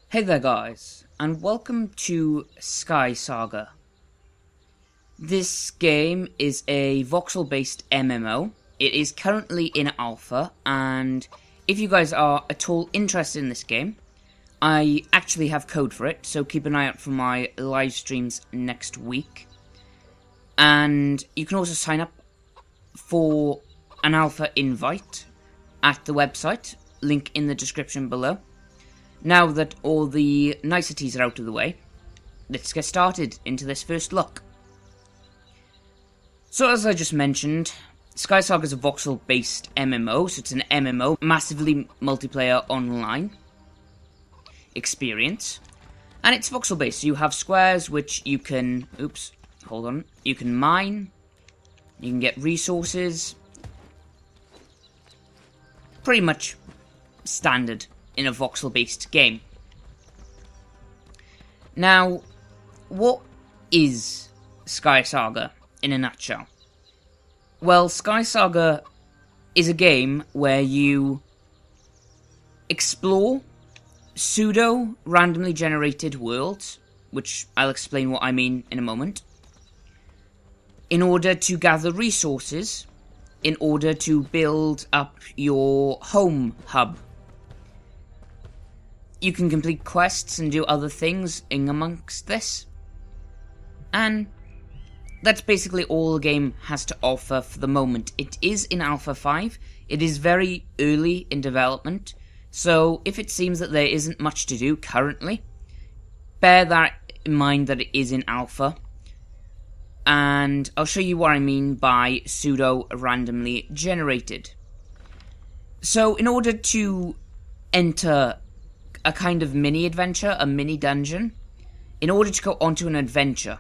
Hey there guys, and welcome to SkySaga. This game is a voxel based MMO. It is currently in alpha, and if you guys are at all interested in this game, I actually have code for it, so keep an eye out for my live streams next week. And you can also sign up for an alpha invite at the website, link in the description below. Now that all the niceties are out of the way, let's get started into this first look. So as I just mentioned, SkySaga is a voxel-based MMO, so it's an MMO, massively multiplayer online experience. And it's voxel-based, so you have squares which you can, you can mine, you can get resources, pretty much standard in a voxel-based game. Now, what is SkySaga in a nutshell? Well, SkySaga is a game where you explore pseudo-randomly generated worlds, which I'll explain what I mean in a moment, in order to gather resources, in order to build up your home hub. You can complete quests and do other things in amongst this. And that's basically all the game has to offer for the moment. It is in Alpha 5. It is very early in development. So if it seems that there isn't much to do currently, bear that in mind that it is in Alpha. And I'll show you what I mean by pseudo-randomly generated. So in order to enter a kind of mini-adventure, a mini-dungeon, in order to go onto an adventure,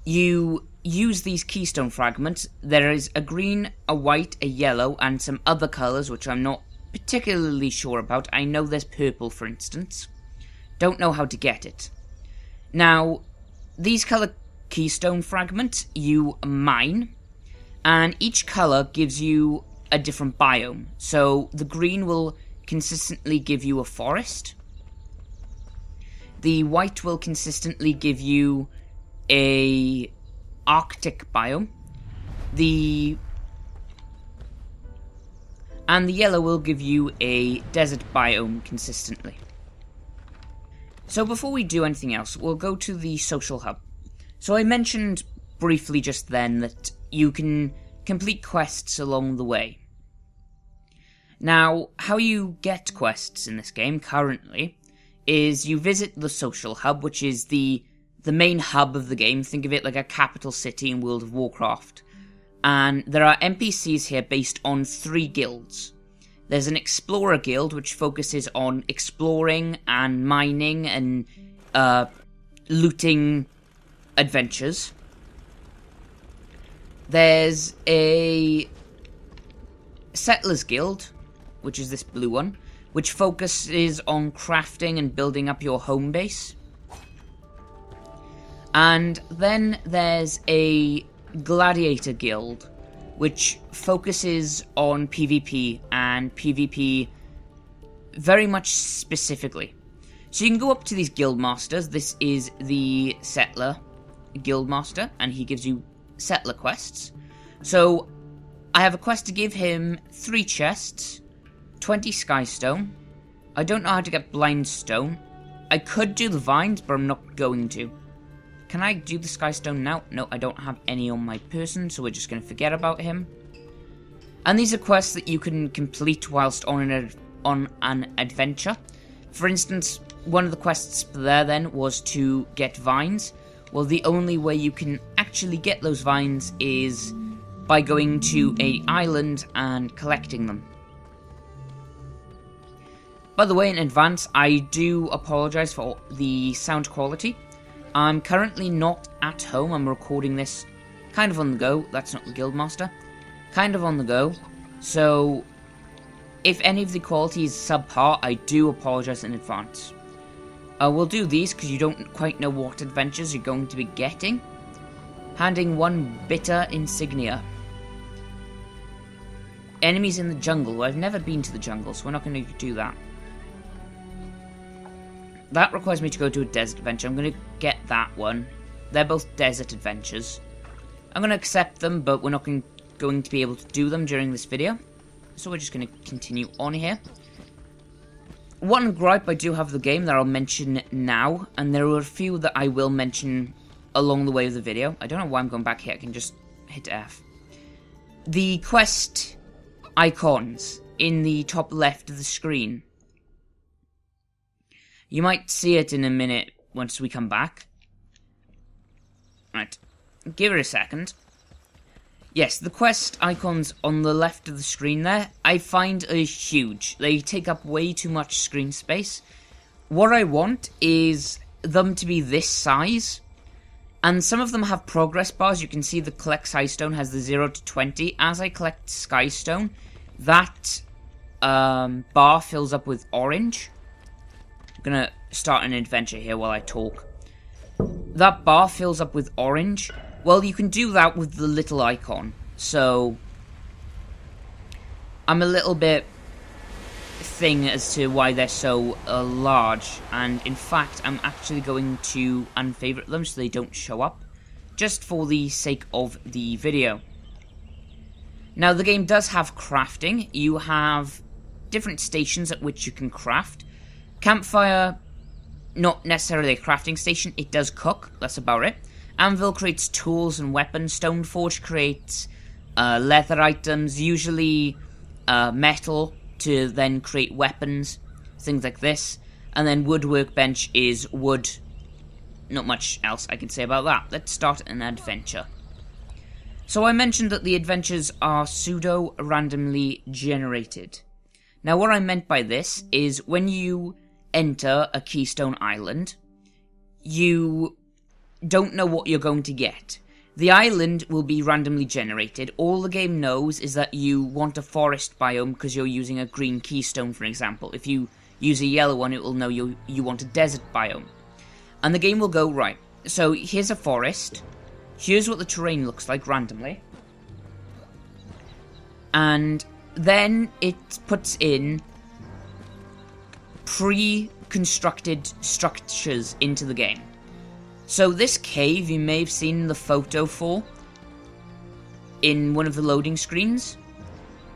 you use these keystone fragments. There is a green, a white, a yellow, and some other colours which I'm not particularly sure about. I know there's purple, for instance. Don't know how to get it. Now, these colour keystone fragments you mine, and each colour gives you a different biome. So the green will consistently give you a forest. The white will consistently give you a Arctic biome. And the yellow will give you a desert biome consistently. So before we do anything else, we'll go to the social hub. So I mentioned briefly just then that you can complete quests along the way. Now, how you get quests in this game currently is you visit the social hub, which is the main hub of the game. Think of it like a capital city in World of Warcraft. And there are NPCs here based on 3 guilds. There's an Explorer Guild, which focuses on exploring and mining and looting adventures. There's a Settlers Guild, which is this blue one, which focuses on crafting and building up your home base. And then there's a Gladiator Guild, which focuses on PvP, and PvP very much specifically. So you can go up to these guild masters. This is the Settler Guild Master, and he gives you settler quests. So I have a quest to give him 3 chests, 20 skystone. I don't know how to get blindstone. I could do the vines, but I'm not going to. Can I do the skystone now? No, I don't have any on my person, so we're just going to forget about him. And these are quests that you can complete whilst on an adventure. For instance, one of the quests there then was to get vines. Well, the only way you can actually get those vines is by going to an island and collecting them. By the way, in advance, I do apologise for the sound quality. I'm currently not at home. I'm recording this kind of on the go. That's not the Guildmaster. Kind of on the go. So, if any of the quality is subpar, I do apologise in advance. We'll do these because you don't quite know what adventures you're going to be getting. Handing 1 bitter insignia. Enemies in the jungle. Well, I've never been to the jungle, so we're not going to do that. that requires me to go to a desert adventure. I'm going to get that one. They're both desert adventures. I'm going to accept them, but we're not going to be able to do them during this video. So we're just going to continue on here. One gripe I do have with the game that I'll mention now, and there are a few that I will mention along the way of the video. I don't know why I'm going back here. I can just hit F. The quest icons in the top left of the screen. You might see it in a minute once we come back. Right, give it a second. Yes, the quest icons on the left of the screen there, I find are huge. They take up way too much screen space. What I want is them to be this size. And some of them have progress bars. You can see the collect Skystone has the 0 to 20. As I collect Skystone, that bar fills up with orange. I'm going to start an adventure here while I talk. That bar fills up with orange. Well, you can do that with the little icon. So, I'm a little bit thing as to why they're so large. And in fact, I'm actually going to unfavorite them so they don't show up. Just for the sake of the video. Now, the game does have crafting. You have different stations at which you can craft. Campfire, not necessarily a crafting station. It does cook. That's about it. Anvil creates tools and weapons. Stoneforge creates leather items, usually metal, to then create weapons, things like this. And then wood workbench is wood. Not much else I can say about that. Let's start an adventure. So I mentioned that the adventures are pseudo-randomly generated. Now what I meant by this is when you enter a Keystone Island, you don't know what you're going to get. The island will be randomly generated. All the game knows is that you want a forest biome because you're using a green keystone, for example. If you use a yellow one, it will know you want a desert biome. And the game will go, right, so here's a forest. Here's what the terrain looks like randomly. And then it puts in pre-constructed structures into the game. So this cave you may have seen the photo for in one of the loading screens.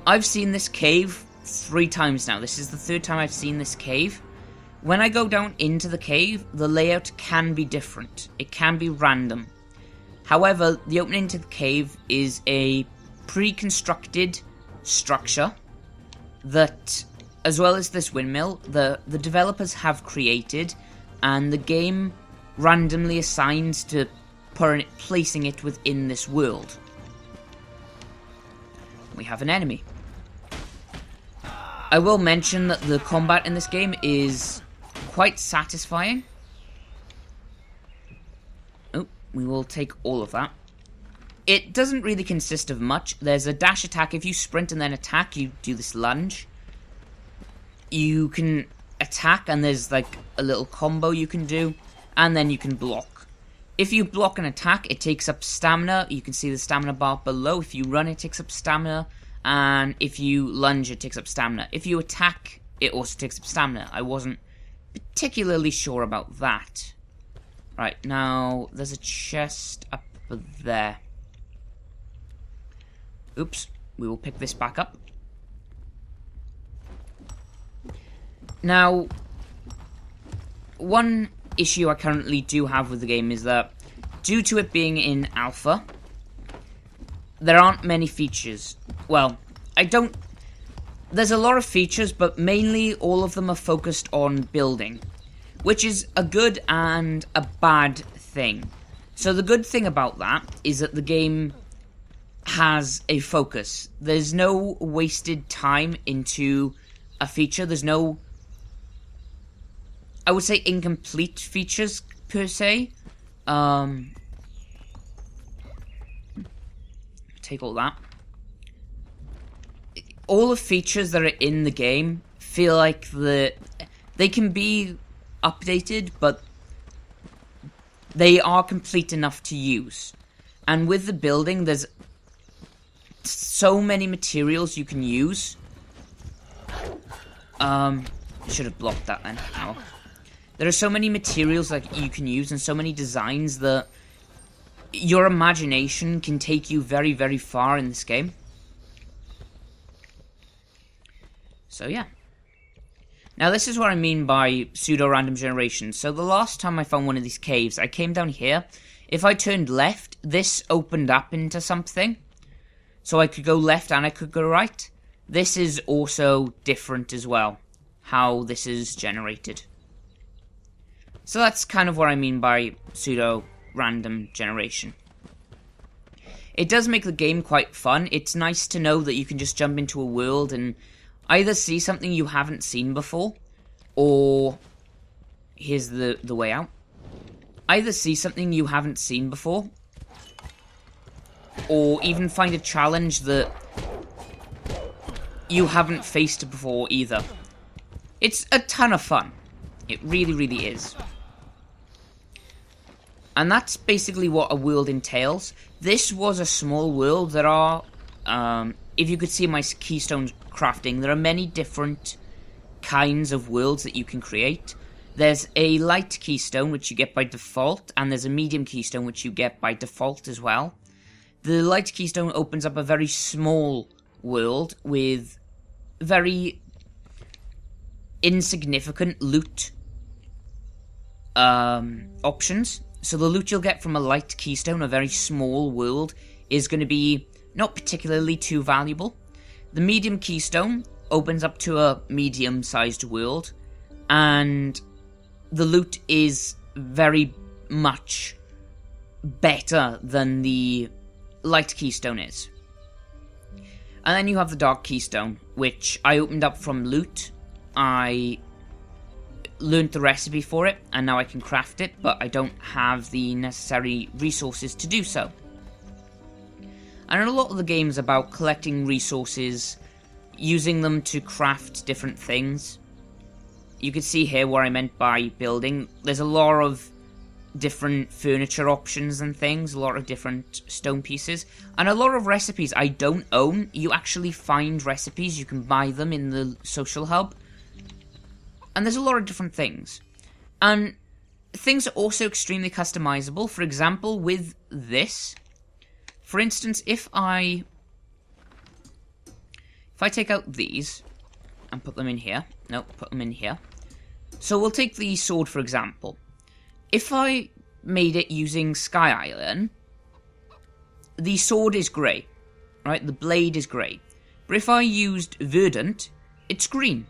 I've seen this cave 3 times now. This is the 3rd time I've seen this cave. When I go down into the cave, the layout can be different. It can be random. However, the opening to the cave is a pre-constructed structure that, as well as this windmill, the developers have created, and the game randomly assigns to placing it within this world. We have an enemy. I will mention that the combat in this game is quite satisfying. Oh, we will take all of that. It doesn't really consist of much. There's a dash attack. If you sprint and then attack, you do this lunge. You can attack and there's like a little combo you can do. And then you can block. If you block an attack, it takes up stamina. You can see the stamina bar below. If you run, it takes up stamina. And if you lunge, it takes up stamina. If you attack, it also takes up stamina. I wasn't particularly sure about that. Right, now, there's a chest up there. Oops, we will pick this back up. Now, one issue I currently do have with the game is that due to it being in alpha, there aren't many features. Well, there's a lot of features, but mainly all of them are focused on building, which is a good and a bad thing. So the good thing about that is that the game has a focus. There's no wasted time into a feature. There's no, I would say, incomplete features, per se. Take all that. All the features that are in the game feel like they can be updated, but they are complete enough to use. And with the building, there's so many materials you can use. Should have blocked that then. Oh. There are so many materials that you can use and so many designs that your imagination can take you very, very far in this game. So yeah. Now this is what I mean by pseudo-random generation. So the last time I found one of these caves, I came down here. If I turned left, this opened up into something. So I could go left and I could go right. This is also different as well, how this is generated. So that's kind of what I mean by pseudo-random generation. It does make the game quite fun. It's nice to know that you can just jump into a world and either see something you haven't seen before, or here's the way out. Either see something you haven't seen before, or even find a challenge that you haven't faced before either. It's a ton of fun. It really, really is. And that's basically what a world entails. This was a small world. There are, if you could see my keystone crafting, there are many different kinds of worlds that you can create. There's a light keystone, which you get by default, and there's a medium keystone, which you get by default as well. The light keystone opens up a very small world with very insignificant loot options. So the loot you'll get from a light keystone, a very small world, is going to be not particularly too valuable. The medium keystone opens up to a medium-sized world, and the loot is very much better than the light keystone is. And then you have the dark keystone, which I opened up from loot. I learned the recipe for it, and now I can craft it, but I don't have the necessary resources to do so. And a lot of the game's about collecting resources, using them to craft different things. You can see here what I meant by building. There's a lot of different furniture options and things, a lot of different stone pieces, and a lot of recipes I don't own. You actually find recipes, you can buy them in the social hub. And there's a lot of different things. And things are also extremely customizable. For example, with this, for instance, if I take out these and put them in here. Nope, put them in here. So we'll take the sword, for example. If I made it using Sky Iron, the sword is grey, right? The blade is grey. But if I used Verdant, it's green.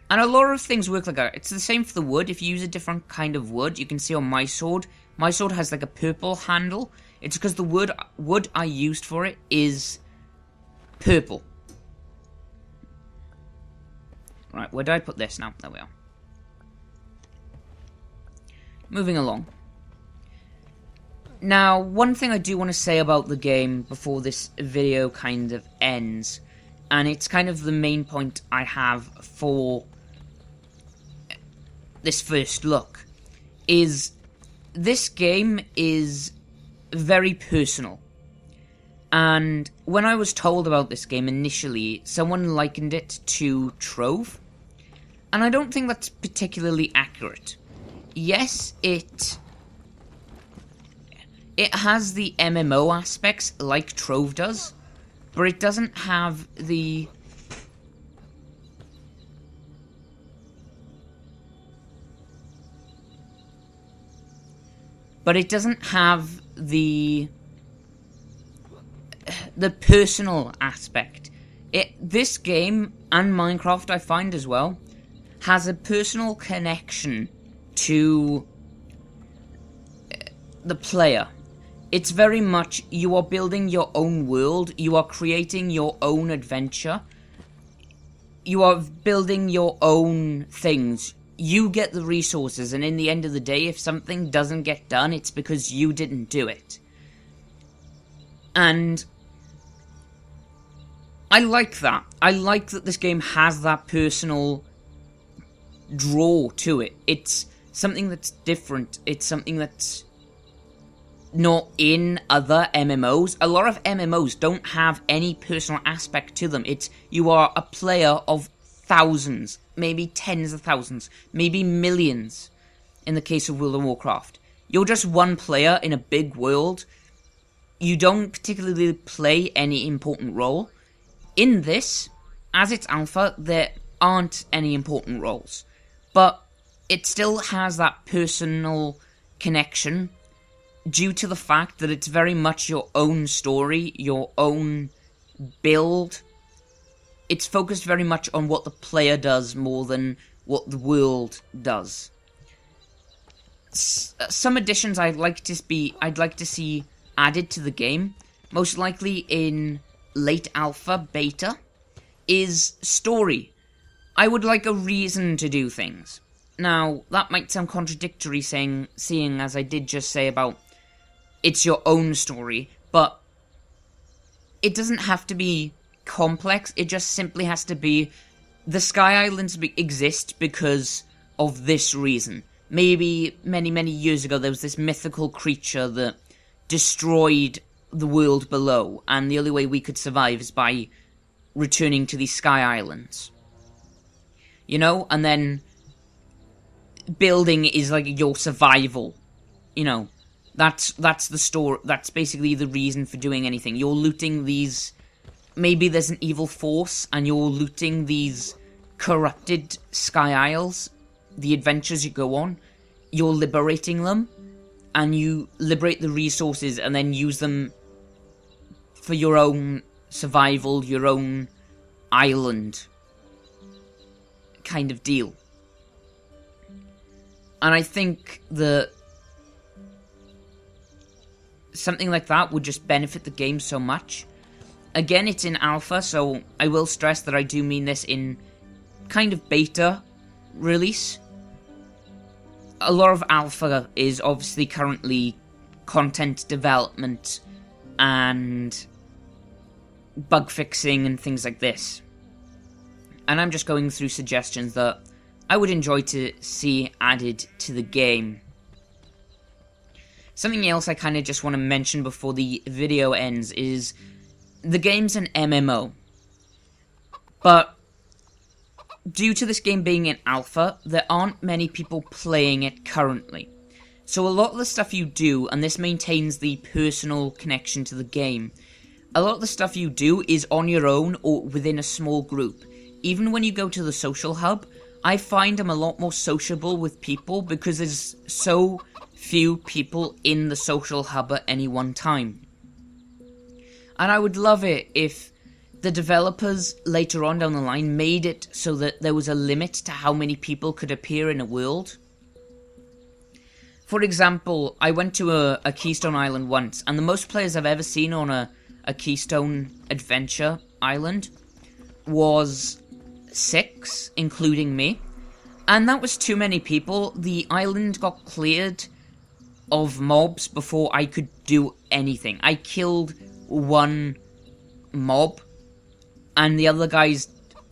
And a lot of things work like that. It's the same for the wood. If you use a different kind of wood, you can see on my sword has like a purple handle. It's because the wood I used for it is purple. Right, where did I put this now? There we are. Moving along. Now, one thing I do want to say about the game before this video kind of ends, and it's kind of the main point I have for this first look, is this game is very personal. And when I was told about this game initially, someone likened it to Trove, and I don't think that's particularly accurate. Yes, it has the MMO aspects like Trove does, but it doesn't have the personal aspect. This game, and Minecraft I find as well, has a personal connection to the player. It's very much, you are building your own world, you are creating your own adventure, you are building your own things. You get the resources, and in the end of the day, if something doesn't get done, it's because you didn't do it. And I like that. I like that this game has that personal draw to it. It's something that's different. It's something that's not in other MMOs. A lot of MMOs don't have any personal aspect to them. It's, you are a player of thousands, maybe tens of thousands, maybe millions. in the case of World of Warcraft. You're just one player in a big world. You don't particularly play any important role. In this, as it's alpha, there aren't any important roles. But it still has that personal connection due to the fact that it's very much your own story, your own build. It's focused very much on what the player does more than what the world does. Some additions I'd like to see added to the game, most likely in late alpha, beta, is story. I would like a reason to do things. Now, that might sound contradictory seeing as I did just say about it's your own story, but it doesn't have to be complex, it just simply has to be the Sky Islands exist because of this reason. Maybe many years ago there was this mythical creature that destroyed the world below, and the only way we could survive is by returning to these Sky Islands. You know, and then building is like your survival. You know, that's the story. That's basically the reason for doing anything. You're looting these. Maybe there's an evil force, and you're looting these corrupted Sky Isles. The adventures you go on, you're liberating them, and you liberate the resources, and then use them for your own survival, your own island kind of deal. And I think that something like that would just benefit the game so much. Again, it's in alpha, so I will stress that I do mean this in kind of beta release. A lot of alpha is obviously currently content development and bug fixing and things like this. And I'm just going through suggestions that I would enjoy to see added to the game. Something else I kind of just want to mention before the video ends is the game's an MMO. But due to this game being in alpha, there aren't many people playing it currently. So a lot of the stuff you do, and this maintains the personal connection to the game, a lot of the stuff you do is on your own or within a small group. Even when you go to the social hub, I find I'm a lot more sociable with people because there's so few people in the social hub at any one time. And I would love it if the developers later on down the line made it so that there was a limit to how many people could appear in a world. For example, I went to a Keystone Island once, and the most players I've ever seen on a Keystone Adventure Island was 6, including me. And that was too many people. The island got cleared of mobs before I could do anything. I killed one mob, and the other guys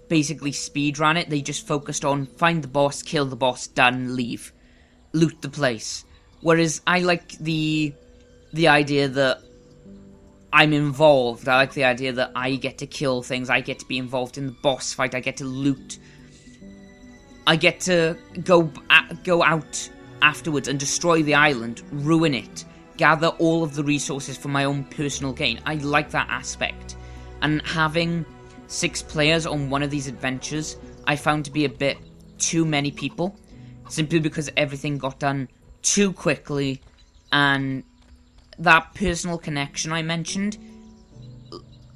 basically speedran it. They just focused on find the boss, kill the boss, done, leave. Loot the place. Whereas I like the idea that I'm involved. I like the idea that I get to kill things. I get to be involved in the boss fight. I get to loot. I get to go out afterwards and destroy the island, ruin it, gather all of the resources for my own personal gain. I like that aspect. And having 6 players on one of these adventures, I found to be a bit too many people, simply because everything got done too quickly, and that personal connection I mentioned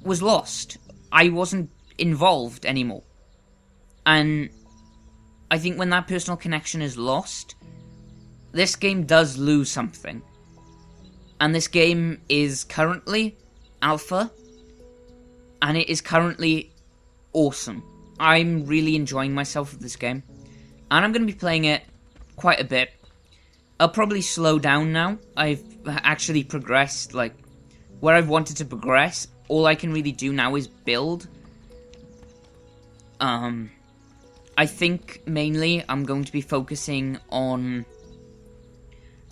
was lost. I wasn't involved anymore. And I think when that personal connection is lost, this game does lose something. And this game is currently alpha, and it is currently awesome. I'm really enjoying myself with this game, and I'm going to be playing it quite a bit. I'll probably slow down now. I've actually progressed, like, where I've wanted to progress. All I can really do now is build. I think mainly I'm going to be focusing on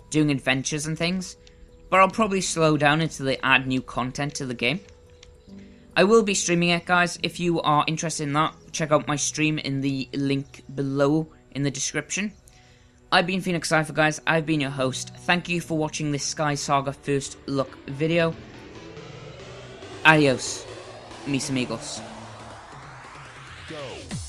doing adventures and things, but I'll probably slow down until they add new content to the game. I will be streaming it, guys. If you are interested in that, check out my stream in the link below in the description. I've been Phoenix Cypher, guys. I've been your host. Thank you for watching this SkySaga first look video. Adios, mis amigos. Go.